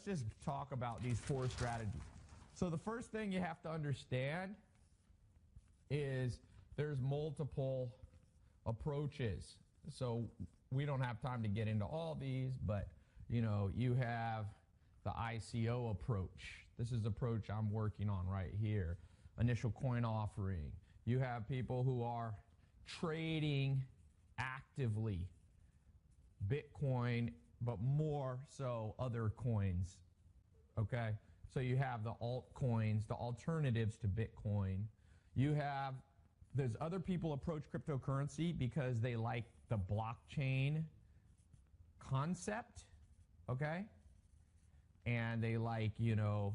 let's just talk about these 4 strategies. So the first thing you have to understand is there's multiple approaches. So we don't have time to get into all these, but you have the ICO approach. This is the approach I'm working on right here. Initial coin offering. You have people who are trading actively Bitcoin, but more so other coins. Okay? So you have the altcoins, the alternatives to Bitcoin. There's other people approach cryptocurrency because they like the blockchain concept, okay? And they like, the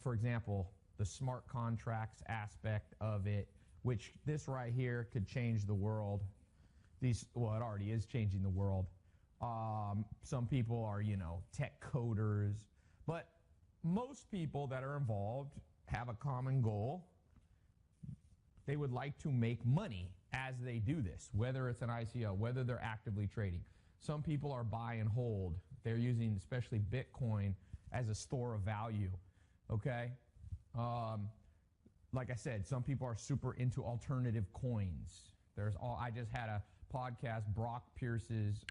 for example, the smart contracts aspect of it, which this right here could change the world. It already is changing the world. Some people are, tech coders, but most people that are involved have a common goal. They would like to make money as they do this, whether it's an ICO, whether they're actively trading. Some people are buy and hold. They're using especially Bitcoin as a store of value, okay? Like I said, some people are super into alternative coins. I just had a podcast. Brock Pierce's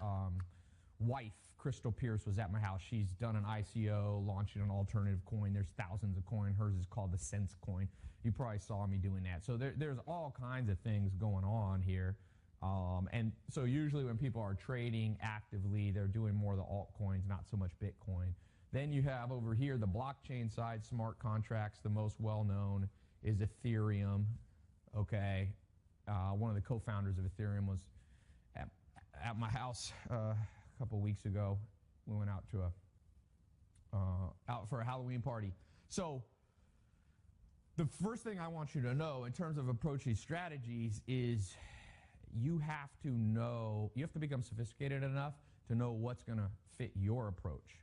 wife, Crystal Pierce, was at my house. She's done an ICO, launching an alternative coin. There's thousands of coins. Hers is called the Sense coin. You probably saw me doing that. So there's all kinds of things going on here. And so usually when people are trading actively, they're doing more of the altcoins, not so much Bitcoin. Then you have over here the blockchain side, smart contracts. The most well-known is Ethereum, okay? One of the co-founders of Ethereum was at my house a couple of weeks ago. We went out to out for a Halloween party. So the first thing I want you to know in terms of approaching strategies is you have to become sophisticated enough to know what's going to fit your approach.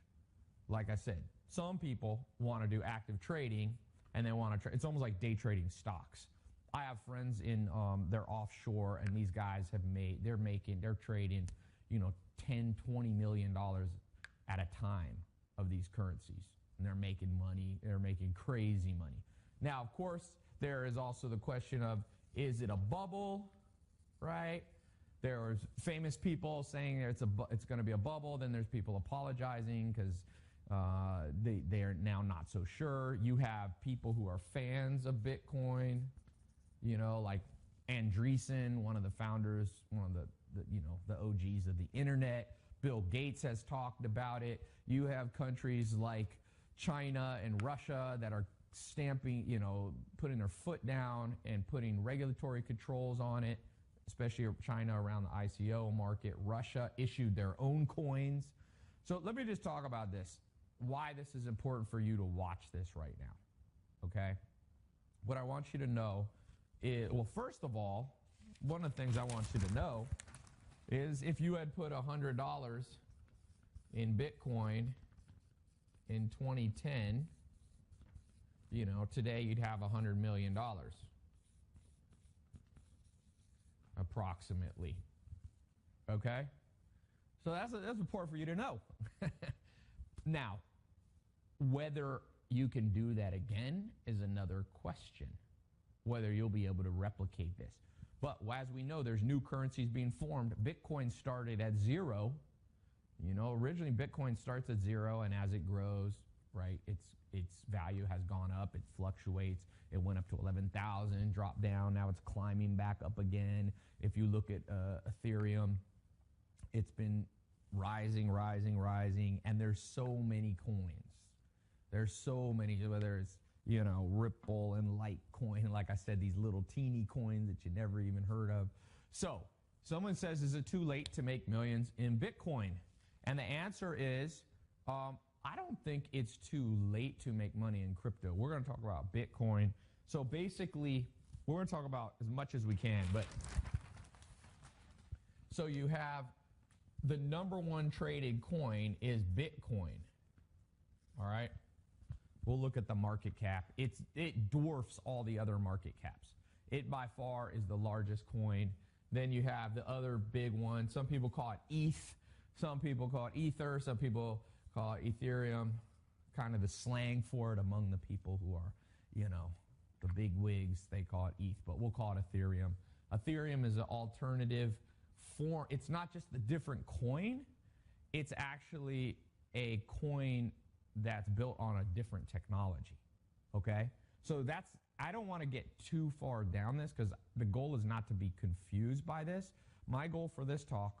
Like I said, some people want to do active trading and they want to trade. It's almost like day trading stocks. I have friends in they're offshore, and these guys they're trading, $10, $20 million at a time of these currencies, and they're making money. They're making crazy money. Now, of course, there is also the question of, is it a bubble, right? There's famous people saying it's going to be a bubble. Then there's people apologizing because they are now not so sure. You have people who are fans of Bitcoin, like Andreessen, one of the founders, one of the OGs of the internet. Bill Gates has talked about it. You have countries like China and Russia that are stamping, putting their foot down and putting regulatory controls on it, especially China around the ICO market. Russia issued their own coins. So let me just talk about this, why this is important for you to watch this right now, okay? What I want you to know is, well, first of all, one of the things I want you to know is if you had put $100 in Bitcoin in 2010, today you'd have $100 million, approximately. Okay? So that's important for you to know. Now, whether you can do that again is another question, whether you'll be able to replicate this. But as we know, there's new currencies being formed. Bitcoin started at 0. Originally Bitcoin starts at 0, and as it grows, right, its value has gone up. It fluctuates. It went up to 11,000, dropped down. Now it's climbing back up again. If you look at Ethereum, it's been rising, and there's so many coins. There's so many, whether it's, Ripple and Litecoin, like I said, these little teeny coins that you never even heard of. So someone says, is it too late to make millions in Bitcoin? And the answer is, I don't think it's too late to make money in crypto. We're going to talk about Bitcoin. So basically, we're going to talk about as much as we can. But so you have the number one traded coin is Bitcoin. All right? We'll look at the market cap. It dwarfs all the other market caps. It by far is the largest coin. Then you have the other big one. Some people call it ETH. Some people call it Ether. Some people call it Ethereum, kind of the slang for it among the people who are, the big wigs. They call it ETH, but we'll call it Ethereum. Ethereum is an alternative form. It's not just a different coin. It's actually a coin that's built on a different technology, okay? So I don't want to get too far down this because the goal is not to be confused by this. My goal for this talk,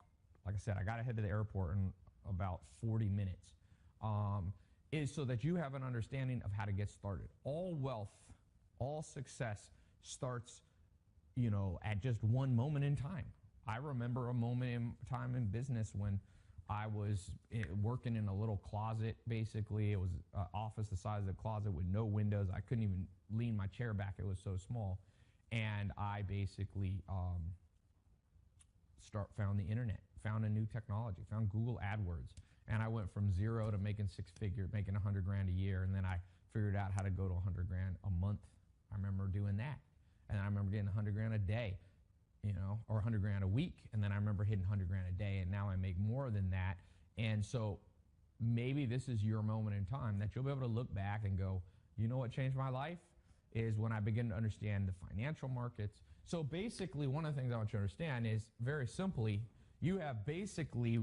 like I said, I got to head to the airport in about 40 minutes, is so that you have an understanding of how to get started. All wealth, all success starts, at just one moment in time. I remember a moment in time in business when I was working in a little closet, basically. It was an office the size of a closet with no windows. I couldn't even lean my chair back. It was so small. And I basically found the internet, found a new technology, found Google AdWords. And I went from zero to making making $100,000 a year. And then I figured out how to go to $100,000 a month. I remember doing that. And I remember getting $100,000 a day, or $100,000 a week. And then I remember hitting $100,000 a day. And now I make more than that. And so maybe this is your moment in time that you'll be able to look back and go, you know what changed my life? Is when I begin to understand the financial markets. So basically, one of the things I want you to understand is, very simply, you have basically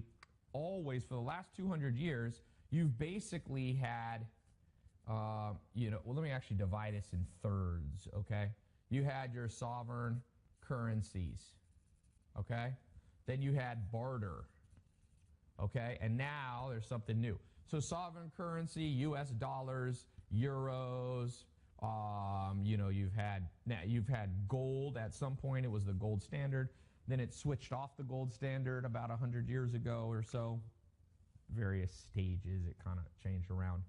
always, for the last 200 years, you've basically had, well, let me actually divide this in thirds, okay? You had your sovereign currencies, okay? Then you had barter, okay? And now there's something new. So sovereign currency, U.S. dollars, euros, you've had gold. At some point, it was the gold standard. Then it switched off the gold standard about 100 years ago or so. Various stages, it kind of changed around.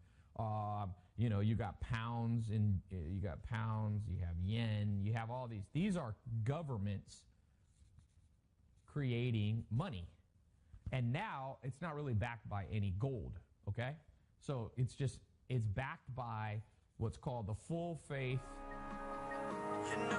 You got pounds, and you have yen, you have all these. These are governments creating money. And now it's not really backed by any gold, okay? So it's backed by what's called the full faith and